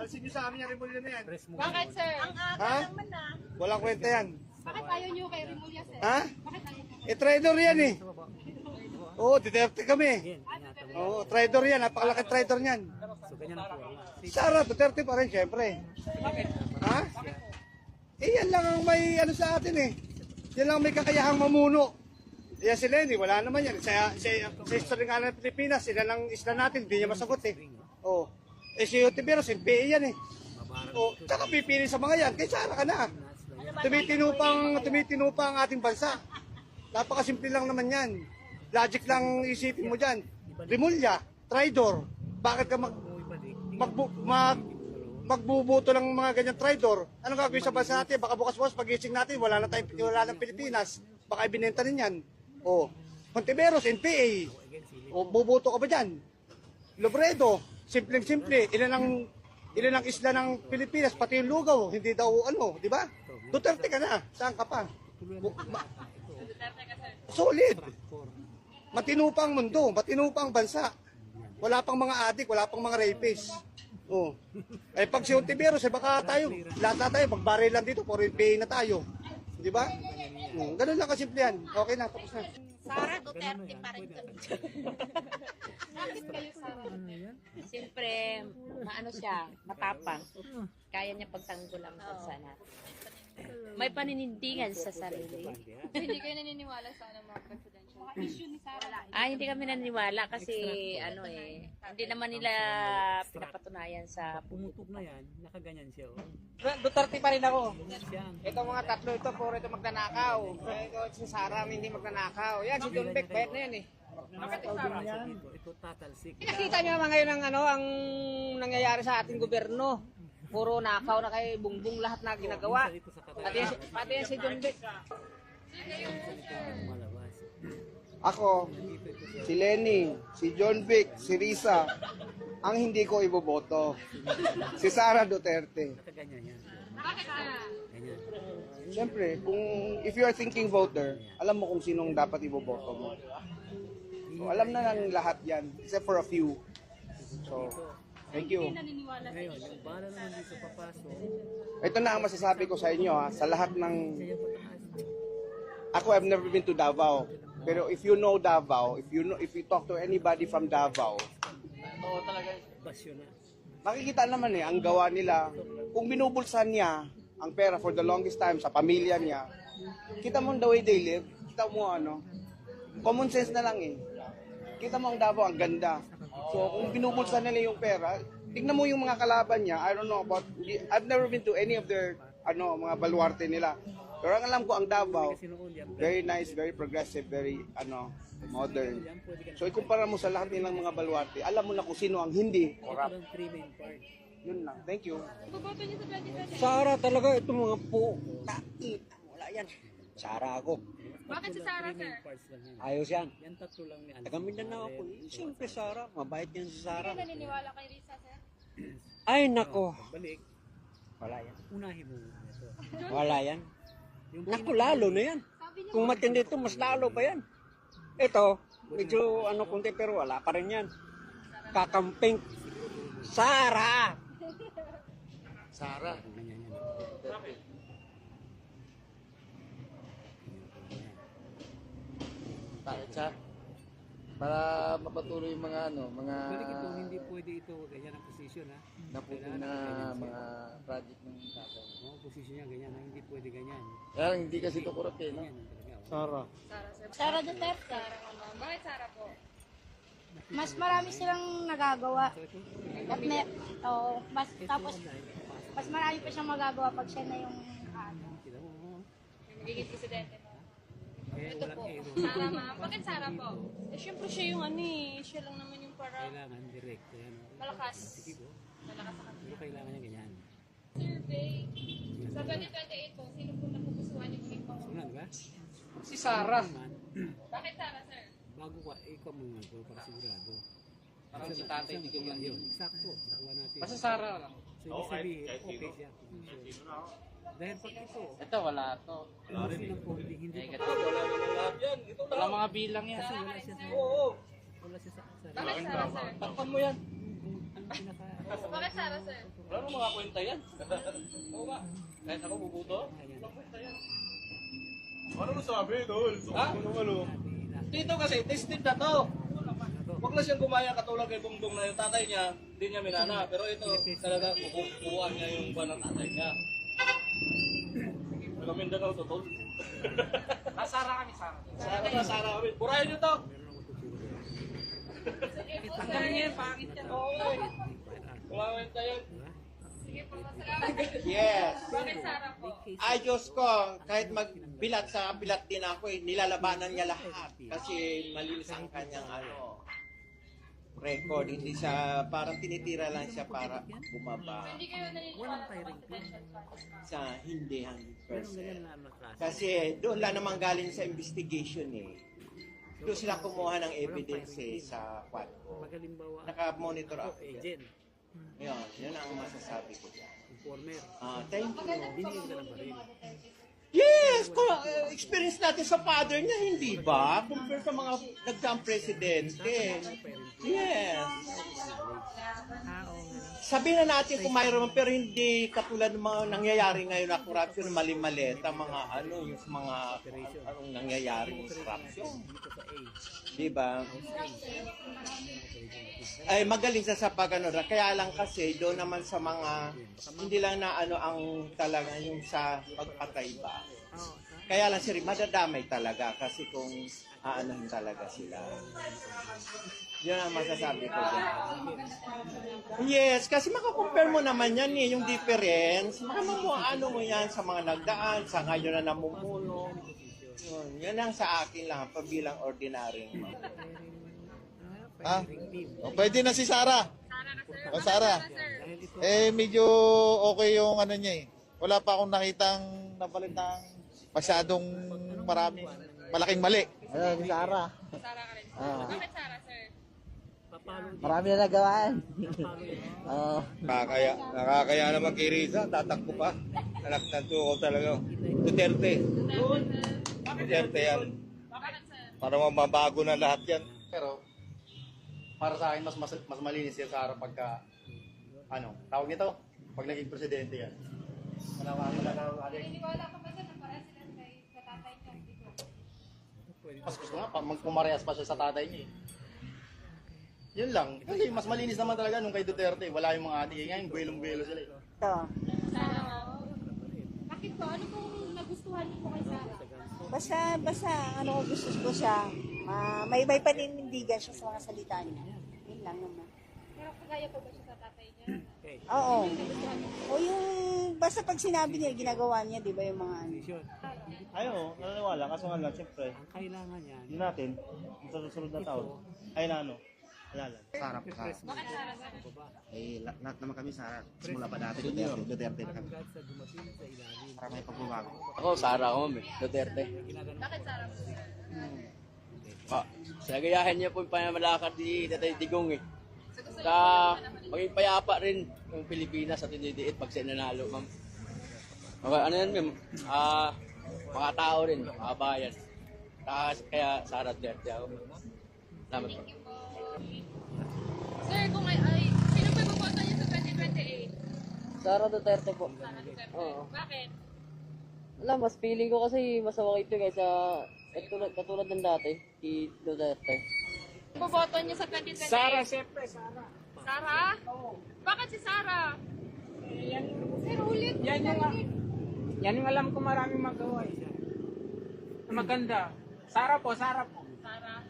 Alisin nyo sa amin yung Remulla na yan. Bakit, sir? Ang Ha? Walang kwenta yan. Bakit ayaw nyo kay Remulla, sir? Ha? Bakit ayaw nyo? Trader yan eh. Oo, Duterte kami. Oo, trader yan. Napakalaki trader niyan. Sara, Duterte pa rin, syempre. Ha? Yan lang ang may ano sa atin eh. Yan lang ang may kakayahang mamuno. Yan si Lenny, wala naman yan. Sa history nga ng Pilipinas, sila lang isla natin, hindi niya masagot eh. Oo. Si Otiveros, NPA yan eh. Oo, tsaka pipili sa mga yan, kay Sara ka na. Tumitino pa ang ating bansa. Napakasimple lang naman yan. Logic lang isipin mo dyan. Remulla, traidor. Bakit ka magbubuto ng mga ganyan traidor? Anong gagawin sa bansa natin? Baka bukas-bukas pagising natin, wala ng Pilipinas. Baka ibinenta rin yan. O, Monteveros, NPA. O, bubuto ka ba dyan? Lobredo, simpleng-simple. Ilan ang isla ng Pilipinas, pati yung lugaw. Hindi daw ano, di ba? Duterte ka na. Saan ka pa? Solid. Matino pa ang mundo, matino pa ang bansa. Wala pang mga adik, wala pang mga rapists. Oh. Eh pag si Ontiveros, baka tayo, lahat na tayo, magbarilan dito, for NPA na tayo. Di ba? Ganun lang kasimple yan. Okay na, tapos na. Sara Duterte pa rin kami. Bakit kayo, Sara? Siyempre, maano siya, matapang. Kaya niya pagtanggol ang bansa natin. May paninindigan sa sarili. Hindi kayo naniniwala sa ano, mga presidential issue ni Sara? Hindi kami naniniwala kasi ano hindi naman nila pinapatunayan sa Pumutok na yan, nakaganyan siya. Oh. Duterte pa rin ako. Siya. Itong mga tatlo ito, puro ito magnanakaw. Ito si Sara, hindi magnanakaw. Yan, si John Beck, bayad na yan eh. Ito tatalsik. Nakita niyo naman ngayon ang nangyayari sa ating gobyerno. Puro nakaw na kay Bungbong lahat na ginagawa. Pati yan si John Beck. Malabas. Ako, si Lenny, si John Vic, si Risa, ang hindi ko iboboto. Si Sara Duterte. Nakaganyan yan. Bakit, Sara? Ganyan. Siyempre, if you are thinking voter, alam mo kung sinong dapat iboboto mo. So, alam na ng lahat yan, except for a few. So, thank you. Naniniwala sa Ngayon, yung bala naman dito papasok, Ito na ang masasabi ko sa inyo ha, sa lahat ng... kaya pataas. Ako, I've never been to Davao. Pero if you know Davao, if you talk to anybody from Davao, Basyo na. makikita naman ang gawa nila. Kung binubulsan niya ang pera for the longest time sa pamilya niya, kita mo the way they live, kita mo common sense na lang eh. Kita mo ang Davao, ang ganda. So kung binubulsan nila yung pera, tignan mo yung mga kalaban niya. I don't know about, I've never been to any of their mga baluarte nila. Pero ang alam ko ang Davao, Kasi noon, yan, very nice, very progressive, very modern. So ikumpara mo sa lahat nilang mga baluarte, alam mo na kung sino ang hindi ito corrupt. lang 3 main part. Yun lang. Thank you. Boboto niyo sa 2020? Sara talaga, ito mga po. Wala yan. Sara ako. Bakit si Sara, Three sir? main parts lang yan. Ayos yan. Yan tatlo lang ni Taga Mindanao ako. Siyempre Sara, mabait yan si Sara. Hindi naniniwala kay Risa, sir? Ay nako. Balik, Wala yan. unahin mo ito. Wala yan. Yung Naku, lalo na yan. Sabi niya, Kung matindi ito, mas lalo pa yan. Ito, medyo kunti pero wala pa rin yan. Kakamping. Sara! Sara. ganyan yan. Bakit siya? Para mapatuloy yung mga Balik ito, hindi pwede ito ganyan ang position ha. naputi Kailangan na ganyan siya. mga project ng tatay. Oo, position niya ganyan, hindi pwede ganyan. Kaya hindi kasi ito kurot eh, no? Ganyan ang talaga. Oh. Sara. Sara, sir. Sara Duterte. Sara naman. Bakit Sara po? Mas marami silang nagagawa. At tapos mas marami pa siyang magagawa pag siya na yung Kita mo, oh. Yung magiging presidente mo. Eh, Ito walang po. hero. Sara, ma'am. Bakit Sara po? Eh, syempre siya yung siya lang naman yung para Kailangan direct. Ayan, oh. Malakas. Sige po. Malakas sa kanila. Pero kailangan niya ganyan. Survey. Sa 2028 po, sino po napupusuan yung maging pangulo? Sunod ba? Si Sara. Naman, Bakit Sara, sir? bago ka, ikaw muna go para sigurado. Parang si tatay, hindi ko yan. Yun, eksakto. Nakuha natin. Basta Sara lang. So, ibig sabihin, okay siya. Dahil pag ito, Ito, wala to. wala rin ng hindi, hindi pa. Wala mga bilang yan. Kasi wala siya sa, wala siya sa Bakit Sara, sir? Takpan mo yan. ang pinaka, Bakit Sara, sir? Paano mga kwenta yan? Oo ba? Kahit ako bubuto? Walang kwenta yan. Ano masabi, Tol? Ha? Ano? Dito kasi, tested na to. Huwag na siyang gumaya katulad kay Bongbong na yung tatay niya, hindi niya minana. Pero ito, talaga kukuhaan niya yung buwan ng tatay niya. Alam Mindanao to, Tol. Nasara kami, Sara. Sara kami. Purahin niyo to! Tanggalin niya yung pangit yan. Wala kwenta yan. Sige po, salamat. Yes. Bakit Sara po? Ay, Diyos ko, kahit magbilat sa bilat din ako, nilalabanan niya lahat. Kasi malinis ang kanyang record. Hindi siya, parang tinitira lang siya para bumaba. Hindi kayo naniniwala sa confidential funds. Sa hindi 100%. Kasi doon lang naman galing sa investigation eh. Doon sila kumuha ng evidence sa Quadco. Naka-monitor ako. Yun ang masasabi ko dyan. Thank you. Yes! Experience natin sa father niya, hindi ba? Compare sa mga nagdaang presidente. Yes. Sabihin na natin kung mayroon, pero hindi katulad ng mga nangyayari ngayon na corruption, mali-mali. Ang mga yung mga anong nangyayari ng corruption. Diba? Ay, magaling sa kaya lang kasi doon naman sa mga, hindi lang na ang talaga yung sa pagpatay ba. Kaya lang sir, madadamay talaga kasi kung aanohin talaga sila. Yun ang masasabi ko dyan. Yes, kasi makakompare mo naman yan yung difference. Ano mo yan sa mga nagdaan, sa ngayon na namumuno. Yun ang sa akin lang, pabilang ordinaryong mga. Pwede na si Sara. O Sara. Medyo okay yung ano niya eh. Wala pa akong nakitang napalitang masyadong malaking mali. Si Sara. Sara ka rin. Bakit Sara, sir? Marami na nagawaan. Nakakaya naman kay Riza, tatakbo pa. Nagtanto ko talaga. Duterte. Duterte yan. Bakit, sir? Para mababago na lahat yan. Pero para sa akin mas malinis si Sara pagka tawag nito pag naging presidente yan. Naniniwala ka ba sir na para sila sa tatay niya? Hindi ko. Mas gusto nga magpumarehas pa siya sa tatay niya. Yun lang. Kasi mas malinis naman talaga nung kay Duterte. Wala yung mga ati. Ngayon, buwelong-buwelo sila. Ito. Sara. Bakit po? Ano pong nagustuhan niyo po kay Sara? Basta, gusto ko siya. May paninindigan siya sa mga salita niya. Yun lang naman. Pero kagaya po ba siya sa tatay niya? Oo. O yung, basta pag sinabi niya, ginagawa niya, di ba yung mga ano. Ayaw, nananiwala. Kaso nga lang, siyempre, Kailangan yan. yun natin, sa susunod na taon, ay na wala lang. Sara po, Sara. Bakit Sara, sir? Lahat naman kami Sara. Simula pa dati, Duterte na kami. Para may pagbabago. Ako, Sara ako, Duterte. Bakit Sara po, sir? Sinagayahan niya po yung panamalakad ni Tatay Digong eh. Sa maging payapa rin yung Pilipinas at hindi diit pag siya nanalo, ma'am. Ano yan, ma'am? Mga tao rin, mga bayan. Kaya Sara Duterte ako. Salamat po. Sir, kung sino po iboboto niyo sa 2028? Sara Duterte po. Sara Duterte. Oo. Bakit? Wala, mas feeling ko kasi mas okay ito kaysa katulad ng dati, si Duterte. Iboboto niyo sa 2028? Sara, siyempre, Sara. Sara? Oo. Bakit si Sara? Sir, ulit. Yan yung alam ko maraming magawa. Na maganda. Sara po, Sara po. Sara?